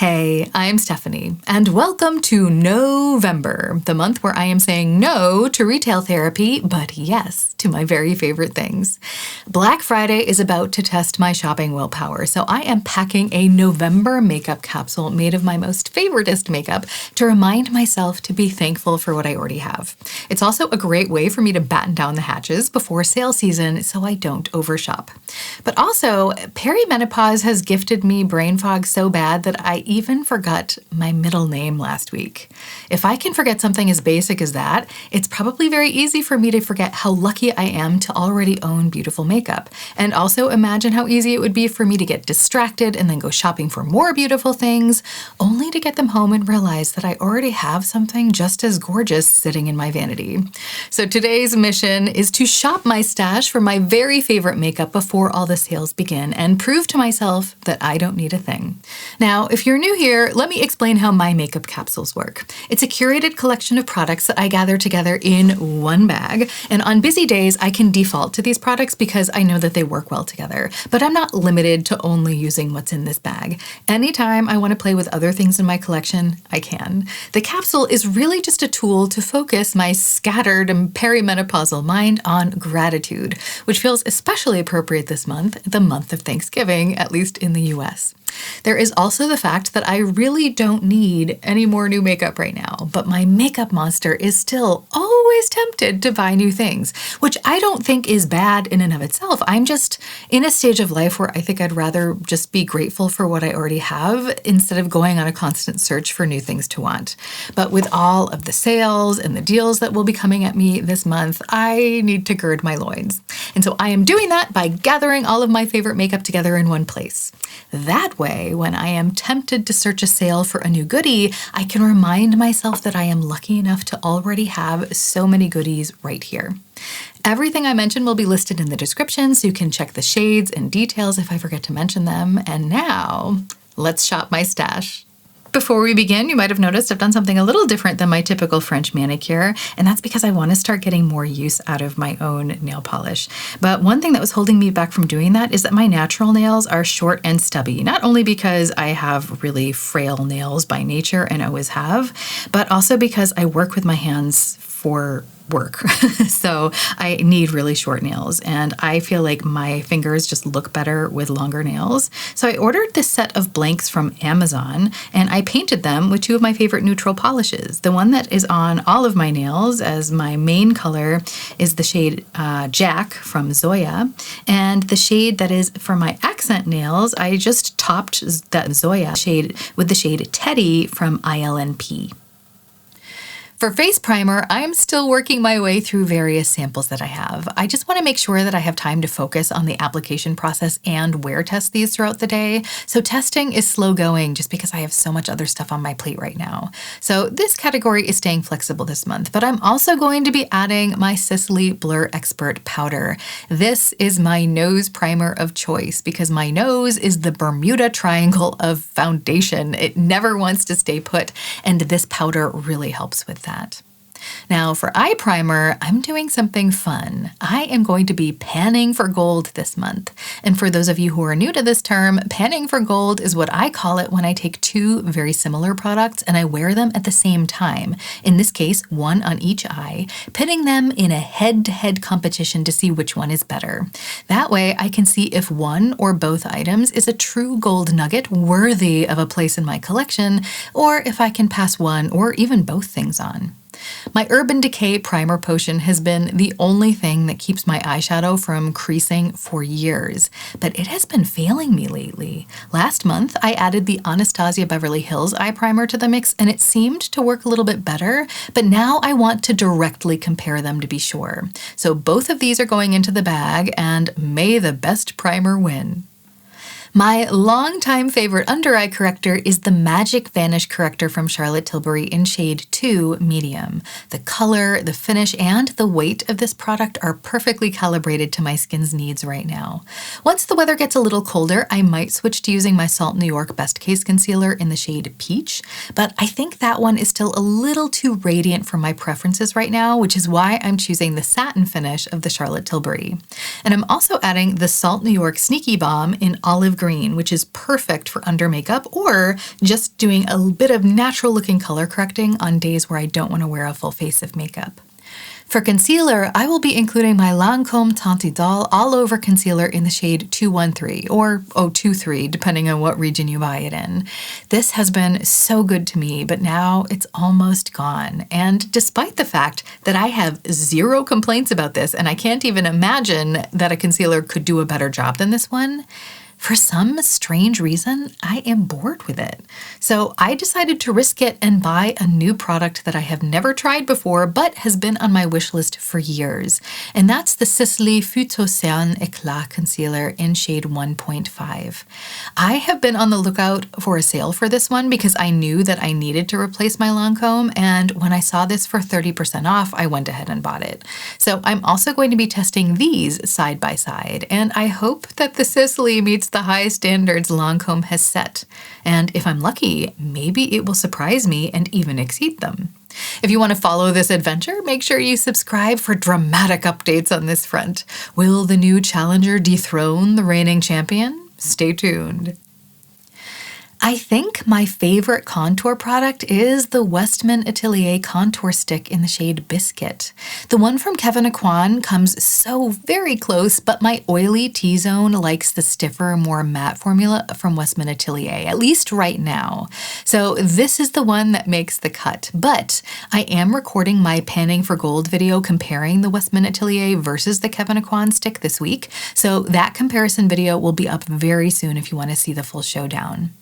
Hey, I'm Stephanie, and welcome to NO-vember, the month where I am saying no to retail therapy, but yes to my very favorite things. Black Friday is about to test my shopping willpower, so I am packing a November makeup capsule made of my most favoritist makeup to remind myself to be thankful for what I already have. It's also a great way for me to batten down the hatches before sale season so I don't overshop. But also, perimenopause has gifted me brain fog so bad that I even forgot my middle name last week. If I can forget something as basic as that, it's probably very easy for me to forget how lucky I am to already own beautiful makeup. And also imagine how easy it would be for me to get distracted and then go shopping for more beautiful things, only to get them home and realize that I already have something just as gorgeous sitting in my vanity. So today's mission is to shop my stash for my very favorite makeup before all the sales begin and prove to myself that I don't need a thing. Now, if you're new here, let me explain how my makeup capsules work. It's a curated collection of products that I gather together in one bag, and on busy days I can default to these products because I know that they work well together, but I'm not limited to only using what's in this bag. Anytime I want to play with other things in my collection, I can. The capsule is really just a tool to focus my scattered and perimenopausal mind on gratitude, which feels especially appropriate this month, the month of Thanksgiving, at least in the US. There is also the fact that I really don't need any more new makeup right now, but my makeup monster is still always tempted to buy new things, which I don't think is bad in and of itself. I'm just in a stage of life where I think I'd rather just be grateful for what I already have instead of going on a constant search for new things to want. But with all of the sales and the deals that will be coming at me this month, I need to gird my loins. And so I am doing that by gathering all of my favorite makeup together in one place. That way, when I am tempted to search a sale for a new goodie, I can remind myself that I am lucky enough to already have so many goodies right here. Everything I mention will be listed in the description, so you can check the shades and details if I forget to mention them. And now, let's shop my stash. Before we begin, you might have noticed I've done something a little different than my typical French manicure, and that's because I want to start getting more use out of my own nail polish. But one thing that was holding me back from doing that is that my natural nails are short and stubby, not only because I have really frail nails by nature and always have, but also because I work with my hands for work. So I need really short nails, and I feel like my fingers just look better with longer nails. So I ordered this set of blanks from Amazon, and I painted them with two of my favorite neutral polishes. The one that is on all of my nails as my main color is the shade Jack from Zoya, and the shade that is for my accent nails, I just topped that Zoya shade with the shade Teddy from ILNP. For face primer, I'm still working my way through various samples that I have. I just want to make sure that I have time to focus on the application process and wear test these throughout the day. So testing is slow going just because I have so much other stuff on my plate right now. So this category is staying flexible this month, but I'm also going to be adding my Sisley Blur Expert powder. This is my nose primer of choice because my nose is the Bermuda Triangle of foundation. It never wants to stay put, and this powder really helps with that. Now for eye primer, I'm doing something fun. I am going to be panning for gold this month. And for those of you who are new to this term, panning for gold is what I call it when I take two very similar products and I wear them at the same time. In this case, one on each eye, pitting them in a head-to-head competition to see which one is better. That way I can see if one or both items is a true gold nugget worthy of a place in my collection, or if I can pass one or even both things on. My Urban Decay primer potion has been the only thing that keeps my eyeshadow from creasing for years, but it has been failing me lately. Last month, I added the Anastasia Beverly Hills eye primer to the mix, and it seemed to work a little bit better, but now I want to directly compare them to be sure. So both of these are going into the bag, and may the best primer win. My longtime favorite under-eye corrector is the Magic Vanish Corrector from Charlotte Tilbury in shade 2 Medium. The color, the finish, and the weight of this product are perfectly calibrated to my skin's needs right now. Once the weather gets a little colder, I might switch to using my Salt New York Best Case Concealer in the shade Peach, but I think that one is still a little too radiant for my preferences right now, which is why I'm choosing the satin finish of the Charlotte Tilbury. And I'm also adding the Salt New York Sneaky Balm in Olive green, which is perfect for under makeup or just doing a bit of natural looking color correcting on days where I don't want to wear a full face of makeup. For concealer, I will be including my Lancôme Teint Idôle All Over Concealer in the shade 213 or 023, depending on what region you buy it in. This has been so good to me, but now it's almost gone. And despite the fact that I have zero complaints about this, and I can't even imagine that a concealer could do a better job than this one, for some strange reason, I am bored with it. So I decided to risk it and buy a new product that I have never tried before, but has been on my wish list for years. And that's the Sisley Phyto-Cernes Eclat Concealer in shade 1.5. I have been on the lookout for a sale for this one because I knew that I needed to replace my Lancôme, and when I saw this for 30% off, I went ahead and bought it. So I'm also going to be testing these side by side, and I hope that the Sisley meets the high standards Lancôme has set. And if I'm lucky, maybe it will surprise me and even exceed them. If you want to follow this adventure, make sure you subscribe for dramatic updates on this front. Will the new challenger dethrone the reigning champion? Stay tuned. I think my favorite contour product is the Westman Atelier Contour Stick in the shade Biscuit. The one from Kevyn Aucoin comes so very close, but my oily T-zone likes the stiffer, more matte formula from Westman Atelier, at least right now. So this is the one that makes the cut, but I am recording my panning for gold video comparing the Westman Atelier versus the Kevyn Aucoin stick this week, so that comparison video will be up very soon if you want to see the full showdown.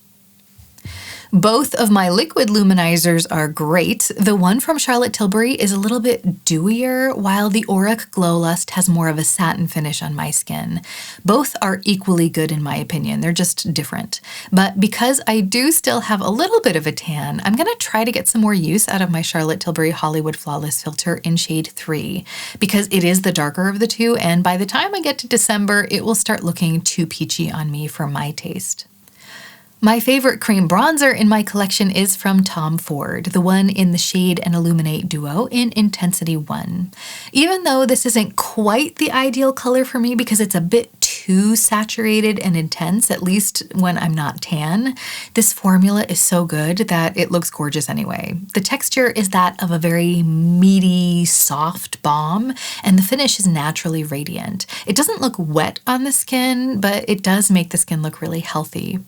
Both of my liquid luminizers are great. The one from Charlotte Tilbury is a little bit dewier, while the Auric Glow Lust has more of a satin finish on my skin. Both are equally good in my opinion, they're just different. But because I do still have a little bit of a tan, I'm gonna try to get some more use out of my Charlotte Tilbury Hollywood Flawless filter in shade 3, because it is the darker of the two, and by the time I get to December, it will start looking too peachy on me for my taste. My favorite cream bronzer in my collection is from Tom Ford, the one in the Shade and Illuminate duo in Intensity 1. Even though this isn't quite the ideal color for me because it's a bit too saturated and intense, at least when I'm not tan, this formula is so good that it looks gorgeous anyway. The texture is that of a very meaty, soft balm, and the finish is naturally radiant. It doesn't look wet on the skin, but it does make the skin look really healthy.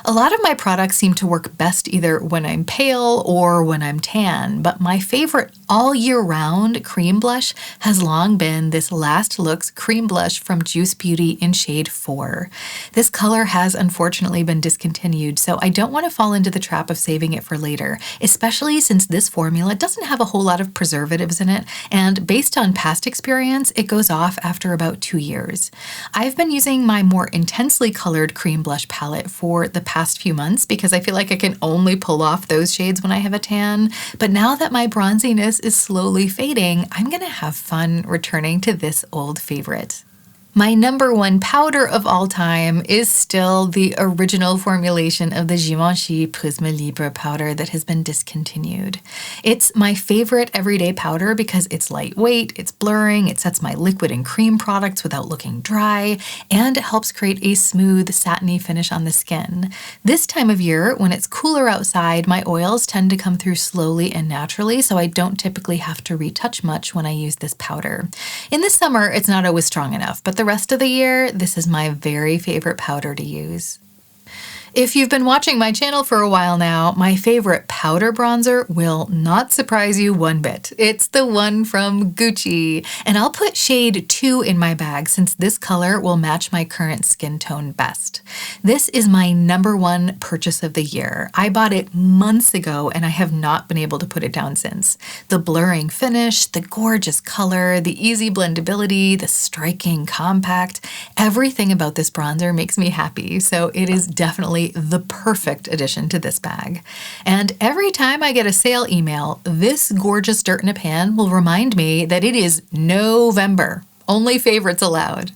A lot of my products seem to work best either when I'm pale or when I'm tan, but my favorite all year round cream blush has long been this Last Looks cream blush from Juice Beauty in shade 4. This color has unfortunately been discontinued, so I don't want to fall into the trap of saving it for later, especially since this formula doesn't have a whole lot of preservatives in it, and based on past experience, it goes off after about 2 years. I've been using my more intensely colored cream blush palette for the past few months because I feel like I can only pull off those shades when I have a tan, but now that my bronziness is slowly fading, I'm gonna have fun returning to this old favorite. My number one powder of all time is still the original formulation of the Givenchy Prisme Libre powder that has been discontinued. It's my favorite everyday powder because it's lightweight, it's blurring, it sets my liquid and cream products without looking dry, and it helps create a smooth, satiny finish on the skin. This time of year, when it's cooler outside, my oils tend to come through slowly and naturally, so I don't typically have to retouch much when I use this powder. In the summer, it's not always strong enough, but the rest of the year, this is my very favorite powder to use. If you've been watching my channel for a while now, my favorite powder bronzer will not surprise you one bit. It's the one from Gucci, and I'll put shade 2 in my bag since this color will match my current skin tone best. This is my number one purchase of the year. I bought it months ago and I have not been able to put it down since. The blurring finish, the gorgeous color, the easy blendability, the striking compact, everything about this bronzer makes me happy, so it is definitely the perfect addition to this bag. And every time I get a sale email, this gorgeous dirt in a pan will remind me that it is No-vember. Only favorites allowed.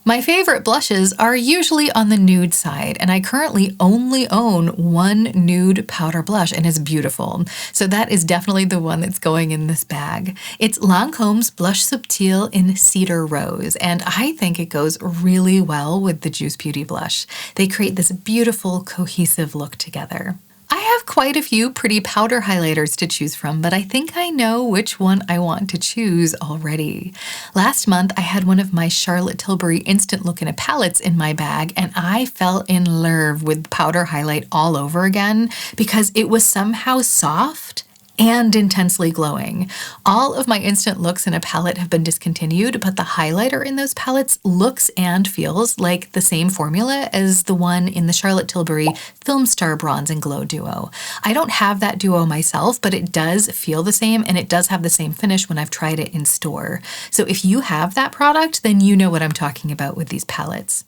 My favorite blushes are usually on the nude side, and I currently only own one nude powder blush, and it's beautiful. So that is definitely the one that's going in this bag. It's Lancome's Blush Subtil in Cedar Rose, and I think it goes really well with the Juice Beauty blush. They create this beautiful, cohesive look together. I have quite a few pretty powder highlighters to choose from, but I think I know which one I want to choose already. Last month, I had one of my Charlotte Tilbury Instant Look in a palettes in my bag, and I fell in love with powder highlight all over again because it was somehow soft and intensely glowing. All of my instant looks in a palette have been discontinued, but the highlighter in those palettes looks and feels like the same formula as the one in the Charlotte Tilbury Film Star Bronze and Glow duo. I don't have that duo myself, but it does feel the same, and it does have the same finish when I've tried it in store. So if you have that product, then you know what I'm talking about with these palettes.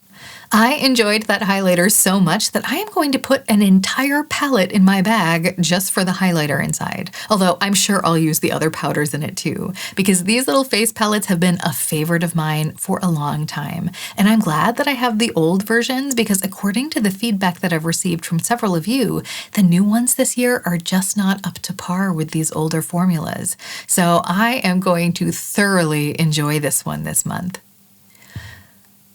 I enjoyed that highlighter so much that I am going to put an entire palette in my bag just for the highlighter inside. Although I'm sure I'll use the other powders in it too, because these little face palettes have been a favorite of mine for a long time. And I'm glad that I have the old versions because according to the feedback that I've received from several of you, the new ones this year are just not up to par with these older formulas. So I am going to thoroughly enjoy this one this month.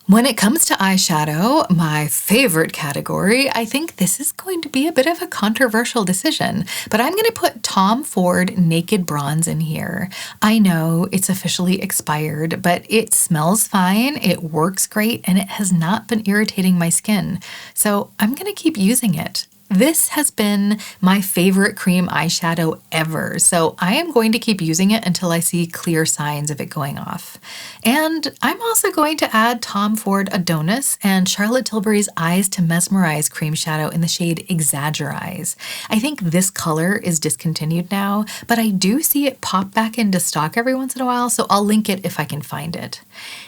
When it comes to eyeshadow, my favorite category, I think this is going to be a bit of a controversial decision, but I'm going to put Tom Ford Naked Bronze in here. I know it's officially expired, but it smells fine, it works great, and it has not been irritating my skin. So I'm going to keep using it. This has been my favorite cream eyeshadow ever, so I am going to keep using it until I see clear signs of it going off. And I'm also going to add Tom Ford Adonis and Charlotte Tilbury's Eyes to Mesmerize cream shadow in the shade Exagger-Eyes. I think this color is discontinued now, but I do see it pop back into stock every once in a while, so I'll link it if I can find it.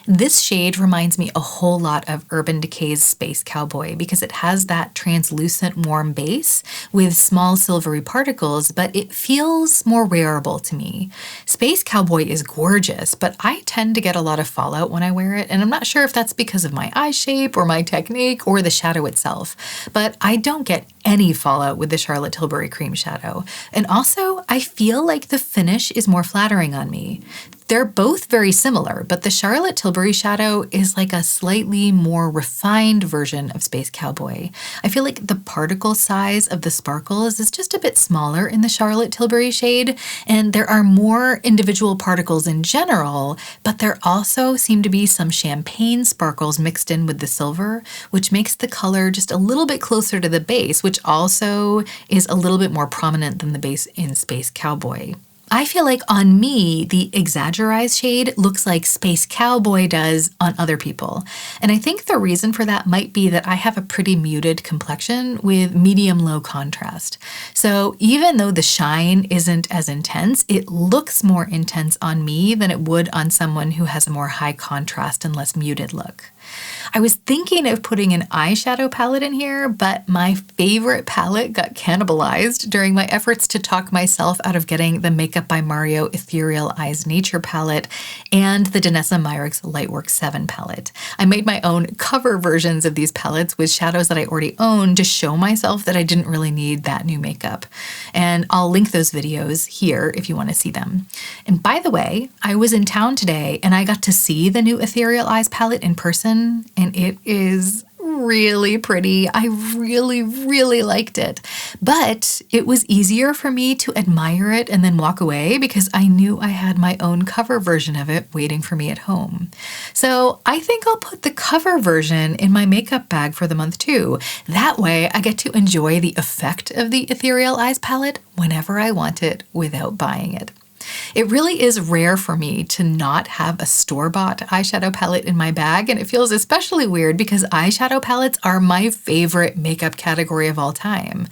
This shade reminds me a whole lot of Urban Decay's Space Cowboy because it has that translucent warm base with small silvery particles, but it feels more wearable to me. Space Cowboy is gorgeous, but I tend to get a lot of fallout when I wear it, and I'm not sure if that's because of my eye shape or my technique or the shadow itself, but I don't get any fallout with the Charlotte Tilbury cream shadow. And also, I feel like the finish is more flattering on me. They're both very similar, but the Charlotte Tilbury shadow is like a slightly more refined version of Space Cowboy. I feel like the particle size of the sparkles is just a bit smaller in the Charlotte Tilbury shade, and there are more individual particles in general, but there also seem to be some champagne sparkles mixed in with the silver, which makes the color just a little bit closer to the base, which also is a little bit more prominent than the base in Space Cowboy. I feel like on me, the Exagger-Eyes shade looks like Space Cowboy does on other people. And I think the reason for that might be that I have a pretty muted complexion with medium-low contrast. So even though the shine isn't as intense, it looks more intense on me than it would on someone who has a more high contrast and less muted look. I was thinking of putting an eyeshadow palette in here, but my favorite palette got cannibalized during my efforts to talk myself out of getting the Makeup by Mario Ethereal Eyes Nature palette and the Danessa Myricks Lightwork 7 palette. I made my own cover versions of these palettes with shadows that I already own to show myself that I didn't really need that new makeup. And I'll link those videos here if you want to see them. And by the way, I was in town today and I got to see the new Ethereal Eyes palette in person, and it is really pretty. I really liked it. But it was easier for me to admire it and then walk away because I knew I had my own cover version of it waiting for me at home. So I think I'll put the cover version in my makeup bag for the month too. That way I get to enjoy the effect of the Ethereal Eyes palette whenever I want it without buying it. It really is rare for me to not have a store-bought eyeshadow palette in my bag, and it feels especially weird because eyeshadow palettes are my favorite makeup category of all time.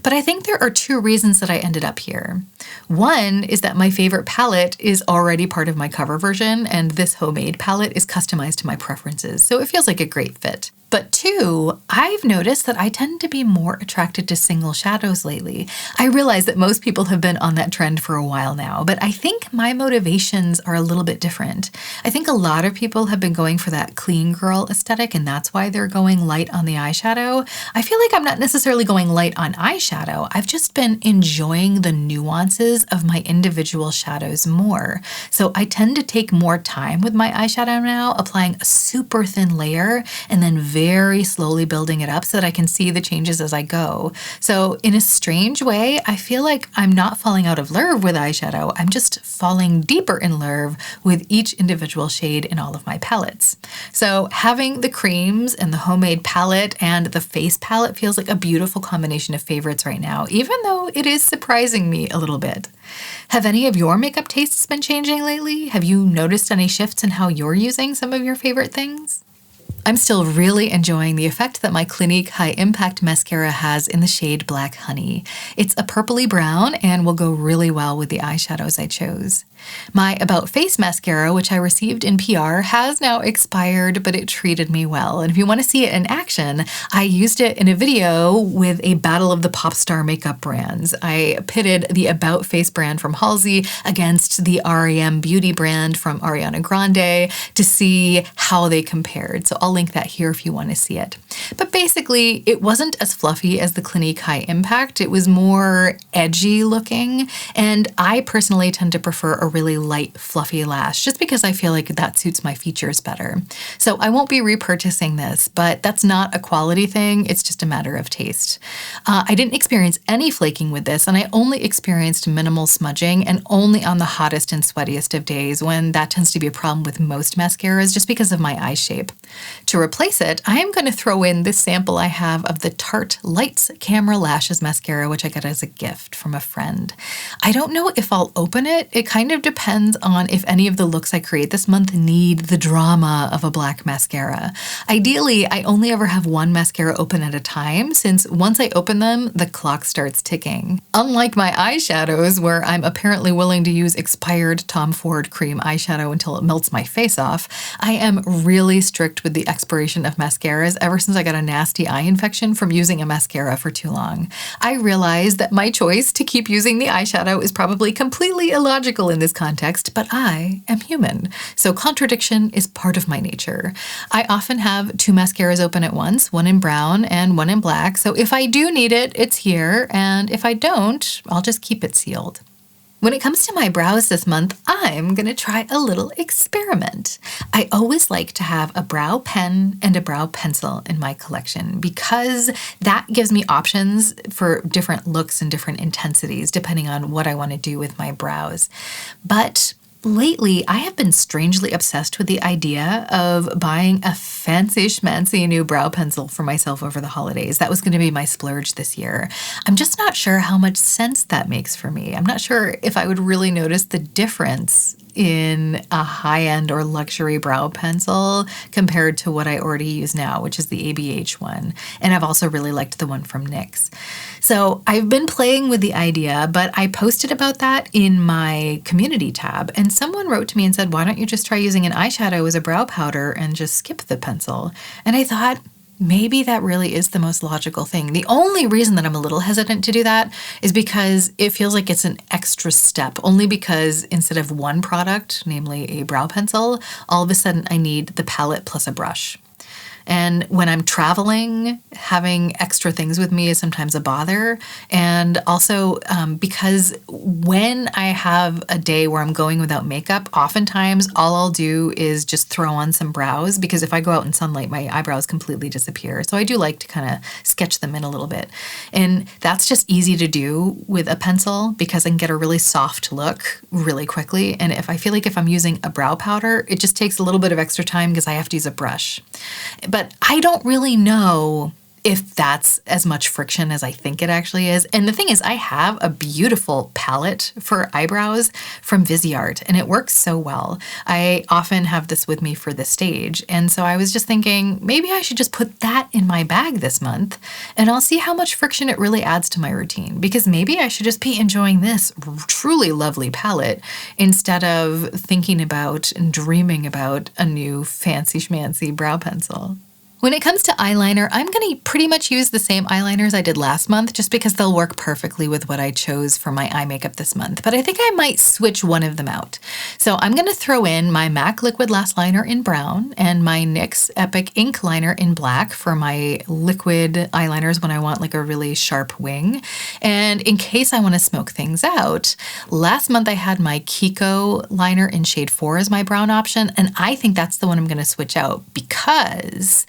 But I think there are two reasons that I ended up here. One is that my favorite palette is already part of my cover version, and this homemade palette is customized to my preferences, so it feels like a great fit. But two, I've noticed that I tend to be more attracted to single shadows lately. I realize that most people have been on that trend for a while now, but I think think my motivations are a little bit different. I think a lot of people have been going for that clean girl aesthetic, and that's why they're going light on the eyeshadow. I feel like I'm not necessarily going light on eyeshadow. I've just been enjoying the nuances of my individual shadows more. So I tend to take more time with my eyeshadow now, applying a super thin layer and then very slowly building it up so that I can see the changes as I go. So in a strange way, I feel like I'm not falling out of love with eyeshadow. I'm just falling deeper in love with each individual shade in all of my palettes. So having the creams and the homemade palette and the face palette feels like a beautiful combination of favorites right now, even though it is surprising me a little bit. Have any of your makeup tastes been changing lately? Have you noticed any shifts in how you're using some of your favorite things? I'm still really enjoying the effect that my Clinique High Impact Mascara has in the shade Black Honey. It's a purpley brown and will go really well with the eyeshadows I chose. My About Face mascara, which I received in PR, has now expired, but it treated me well. And if you want to see it in action, I used it in a video with a battle of the pop star makeup brands. I pitted the About Face brand from Halsey against the REM Beauty brand from Ariana Grande to see how they compared. So I'll link that here if you want to see it. But basically, it wasn't as fluffy as the Clinique High Impact. It was more edgy looking, and I personally tend to prefer a really light, fluffy lash, just because I feel like that suits my features better. So I won't be repurchasing this, but that's not a quality thing. It's just a matter of taste. I didn't experience any flaking with this, and I only experienced minimal smudging, and only on the hottest and sweatiest of days, when that tends to be a problem with most mascaras just because of my eye shape. To replace it, I am going to throw in this sample I have of the Tarte Lights Camera Lashes mascara, which I got as a gift from a friend. I don't know if I'll open it. It kind of depends on if any of the looks I create this month need the drama of a black mascara. Ideally, I only ever have one mascara open at a time, since once I open them, the clock starts ticking. Unlike my eyeshadows, where I'm apparently willing to use expired Tom Ford cream eyeshadow until it melts my face off, I am really strict with the expiration of mascaras ever since I got a nasty eye infection from using a mascara for too long. I realize that my choice to keep using the eyeshadow is probably completely illogical in this context, but I am human, so contradiction is part of my nature. I often have two mascaras open at once, one in brown and one in black, so if I do need it, it's here, and if I don't, I'll just keep it sealed. When it comes to my brows this month, I'm going to try a little experiment. I always like to have a brow pen and a brow pencil in my collection because that gives me options for different looks and different intensities depending on what I want to do with my brows. But lately, I have been strangely obsessed with the idea of buying a fancy schmancy new brow pencil for myself over the holidays. That was going to be my splurge this year. I'm just not sure how much sense that makes for me. I'm not sure if I would really notice the difference in a high-end or luxury brow pencil compared to what I already use now, which is the ABH one. And I've also really liked the one from NYX. So I've been playing with the idea, but I posted about that in my community tab, and someone wrote to me and said, why don't you just try using an eyeshadow as a brow powder and just skip the pencil? And I thought, maybe that really is the most logical thing. The only reason that I'm a little hesitant to do that is because it feels like it's an extra step, only because instead of one product, namely a brow pencil, all of a sudden I need the palette plus a brush. And when I'm traveling, having extra things with me is sometimes a bother. And also because when I have a day where I'm going without makeup, oftentimes all I'll do is just throw on some brows, because if I go out in sunlight, my eyebrows completely disappear. So I do like to kind of sketch them in a little bit. And that's just easy to do with a pencil because I can get a really soft look really quickly. And if I feel like if I'm using a brow powder, it just takes a little bit of extra time because I have to use a brush. But I don't really know if that's as much friction as I think it actually is. And the thing is, I have a beautiful palette for eyebrows from Viseart, and it works so well. I often have this with me for the stage. And so I was just thinking, maybe I should just put that in my bag this month, and I'll see how much friction it really adds to my routine. Because maybe I should just be enjoying this truly lovely palette instead of thinking about and dreaming about a new fancy schmancy brow pencil. When it comes to eyeliner, I'm going to pretty much use the same eyeliners I did last month just because they'll work perfectly with what I chose for my eye makeup this month, but I think I might switch one of them out. So I'm going to throw in my MAC Liquid Lash Liner in brown and my NYX Epic Ink Liner in black for my liquid eyeliners when I want like a really sharp wing. And in case I want to smoke things out, last month I had my Kiko liner in shade 4 as my brown option, and I think that's the one I'm going to switch out because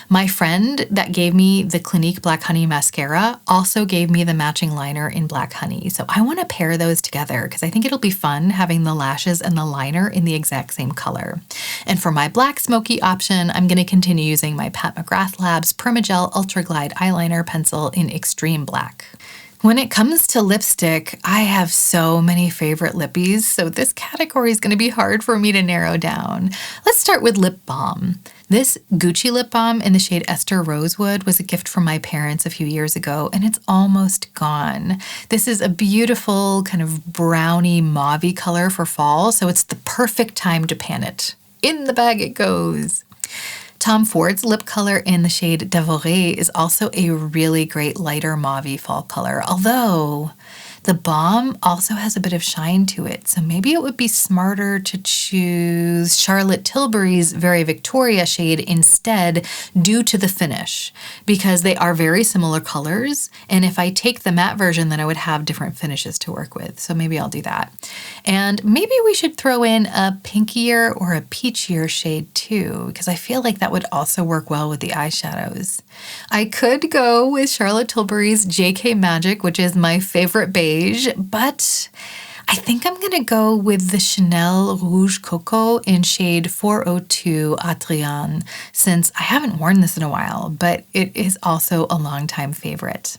my friend that gave me the Clinique Black Honey mascara also gave me the matching liner in Black Honey. So I want to pair those together because I think it'll be fun having the lashes and the liner in the exact same color. And for my black smoky option, I'm going to continue using my Pat McGrath Labs Permagel Ultra Glide Eyeliner Pencil in Extreme Black. When it comes to lipstick, I have so many favorite lippies, so this category is going to be hard for me to narrow down. Let's start with lip balm. This Gucci lip balm in the shade Esther Rosewood was a gift from my parents a few years ago, and it's almost gone. This is a beautiful kind of browny mauvey color for fall, so it's the perfect time to pan it. In the bag it goes. Tom Ford's lip color in the shade Dévoré is also a really great lighter mauvey fall color, although the balm also has a bit of shine to it, so maybe it would be smarter to choose Charlotte Tilbury's Very Victoria shade instead due to the finish, because they are very similar colors, and if I take the matte version then I would have different finishes to work with, so maybe I'll do that. And maybe we should throw in a pinkier or a peachier shade too, because I feel like that would also work well with the eyeshadows. I could go with Charlotte Tilbury's JK Magic, which is my favorite beige, but I think I'm going to go with the Chanel Rouge Coco in shade 402 Adrienne, since I haven't worn this in a while, but it is also a longtime favorite.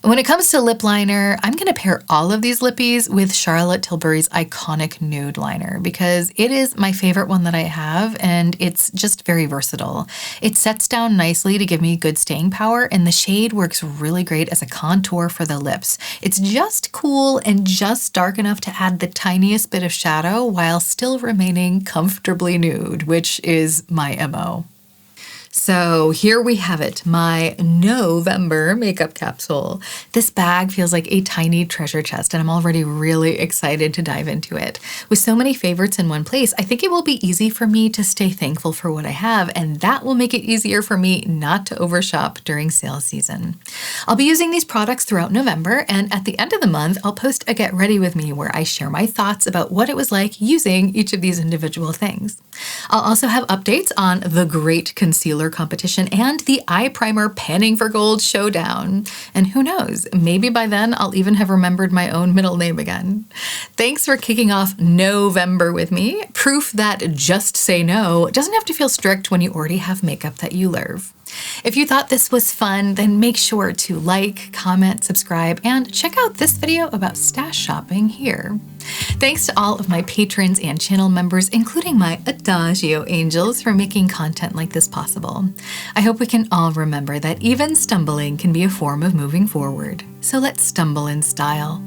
When it comes to lip liner, I'm going to pair all of these lippies with Charlotte Tilbury's Iconic Nude liner because it is my favorite one that I have and it's just very versatile. It sets down nicely to give me good staying power and the shade works really great as a contour for the lips. It's just cool and just dark enough to add the tiniest bit of shadow while still remaining comfortably nude, which is my MO. So here we have it, my NO-vember makeup capsule. This bag feels like a tiny treasure chest and I'm already really excited to dive into it. With so many favorites in one place, I think it will be easy for me to stay thankful for what I have, and that will make it easier for me not to overshop during sale season. I'll be using these products throughout November, and at the end of the month, I'll post a Get Ready With Me where I share my thoughts about what it was like using each of these individual things. I'll also have updates on the Great Concealer Competition and the Eye Primer Panning for Gold Showdown. And who knows, maybe by then I'll even have remembered my own middle name again. Thanks for kicking off NO-vember with me. Proof that just say no doesn't have to feel strict when you already have makeup that you love. If you thought this was fun, then make sure to like, comment, subscribe, and check out this video about stash shopping here. Thanks to all of my patrons and channel members, including my Adagio angels, for making content like this possible. I hope we can all remember that even stumbling can be a form of moving forward. So let's stumble in style.